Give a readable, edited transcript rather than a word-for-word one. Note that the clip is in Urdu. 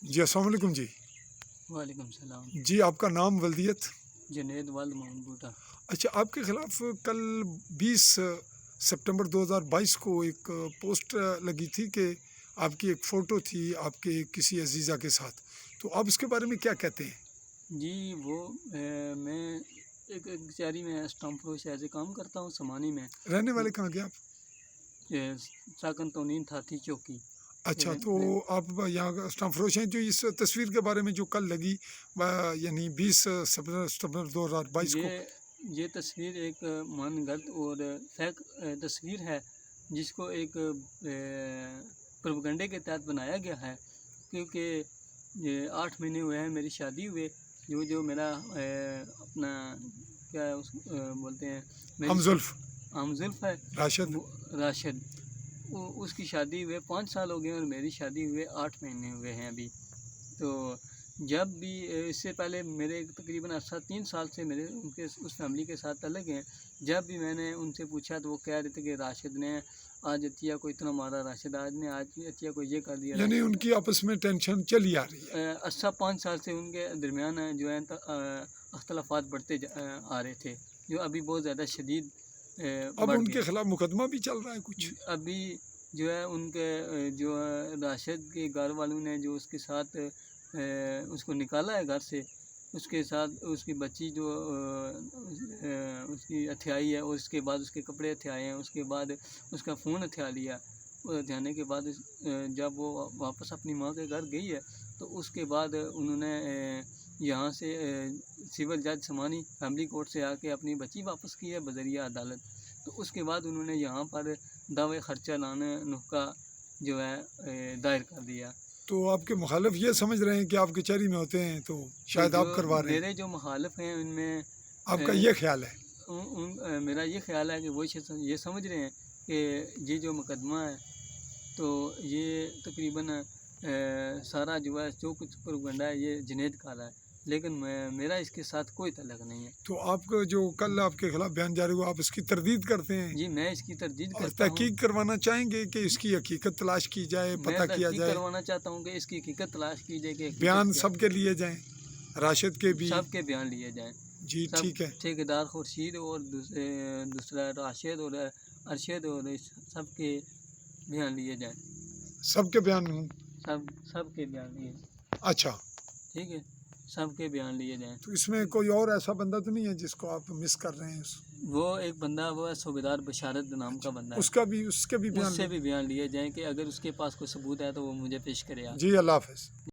جی السلام علیکم جی. وعلیکم السلام. جی آپ کا نام ولدیت؟ جنید والد محمد بوٹا. اچھا، آپ کے خلاف کل 20 سپٹمبر 2022 کو ایک پوسٹ لگی تھی کہ آپ کی ایک فوٹو تھی آپ کے کسی عزیزہ کے ساتھ، تو آپ اس کے بارے میں کیا کہتے ہیں؟ جی وہ میں ایک کچہری میں اسٹامپ فروش ایسے کام کرتا ہوں سمانی میں. رہنے والے کہاں گے آپ؟ ساکن تونین تھاتی چوکی. اچھا، تو آپ یہاں اسٹامپ فروش ہیں. جو اس تصویر کے بارے میں جو کل لگی یعنی 20 سپٹمبر 2022 کو، یہ تصویر ایک من گھڑت اور فیک تصویر ہے جس کو ایک پروپیگنڈے کے تحت بنایا گیا ہے، کیونکہ 8 مہینے ہوئے ہیں میری شادی ہوئے. جو میرا اپنا کیا بولتے ہیں ہمزلف ہے راشد، اس کی شادی ہوئے 5 سال ہو گئے اور میری شادی ہوئے 8 مہینے ہوئے ہیں ابھی. تو جب بھی اس سے پہلے میرے تقریباً 3 سال سے میرے ان کے اس فیملی کے ساتھ تعلق ہیں. جب بھی میں نے ان سے پوچھا تو وہ کہہ رہے تھے کہ راشد نے آج عطیہ کو اتنا مارا، راشد آج عطیہ کو یہ کر دیا. یعنی ان کی آپس میں ٹینشن چلی آ رہی ہے. 5 سال سے ان کے درمیان جو ہے اختلافات بڑھتے آ رہے تھے، جو ابھی بہت زیادہ شدید اب ان کے خلاف مقدمہ بھی چل رہا ہے کچھ. ابھی جو ہے ان کے جو راشد کے گھر والوں نے جو اس کے ساتھ اس کو نکالا ہے گھر سے، اس کے ساتھ اس کی بچی جو اس کی ہتھیائی ہے، اور اس کے بعد اس کے کپڑے ہتھیائے ہیں، اس کے بعد اس کا فون ہتھیا لیا. ہتھیانے کے بعد جب وہ واپس اپنی ماں کے گھر گئی ہے تو اس کے بعد انہوں نے یہاں سے سول جج سمانی فیملی کورٹ سے آ کے اپنی بچی واپس کی ہے بذریعہ عدالت. تو اس کے بعد انہوں نے یہاں پر دعوے خرچہ لانے نحقہ جو ہے دائر کر دیا. تو آپ کے مخالف یہ سمجھ رہے ہیں کہ آپ کچہری میں ہوتے ہیں تو شاید آپ کروا رہے ہیں. میرے جو مخالف ہیں ان میں آپ کا یہ خیال ہے؟ میرا یہ خیال ہے کہ وہ یہ سمجھ رہے ہیں کہ یہ جو مقدمہ ہے تو یہ تقریباً سارا جو ہے جو کچھ پروپیگنڈا ہے یہ جنید کا ہے، لیکن میرا اس کے ساتھ کوئی تعلق نہیں ہے. تو آپ کو جو کل آپ کے خلاف بیان جاری ہوا آپ اس کی تردید کرتے ہیں؟ جی میں اس کی تردید اور کرتا ہوں. تحقیق کروانا چاہیں گے کہ اس کی حقیقت تلاش کی جائے، پتہ کیا جائے. میں تحقیق کروانا چاہتا ہوں کہ اس کی حقیقت تلاش کی جائے کہ بیان سب کے لیے جائیں، راشد کے بھی، سب کے بیان لیے جائیں. جی ٹھیک ہے. ٹھیکیدار خورشید اور دوسرا راشد اور ارشد اور سب کے بیان لیے جائیں. سب کے بیان ہوں؟ سب کے بیان لیے. اچھا ٹھیک ہے، سب کے بیان لیے جائیں. تو اس میں کوئی اور ایسا بندہ تو نہیں ہے جس کو آپ مس کر رہے ہیں؟ وہ ایک بندہ وہ ہے صوبیدار بشارت نام کا بندہ ہے، اس کے بھی اس سے بھی بیان لیے جائیں کہ اگر اس کے پاس کوئی ثبوت ہے تو وہ مجھے پیش کرے. جی اللہ حافظ.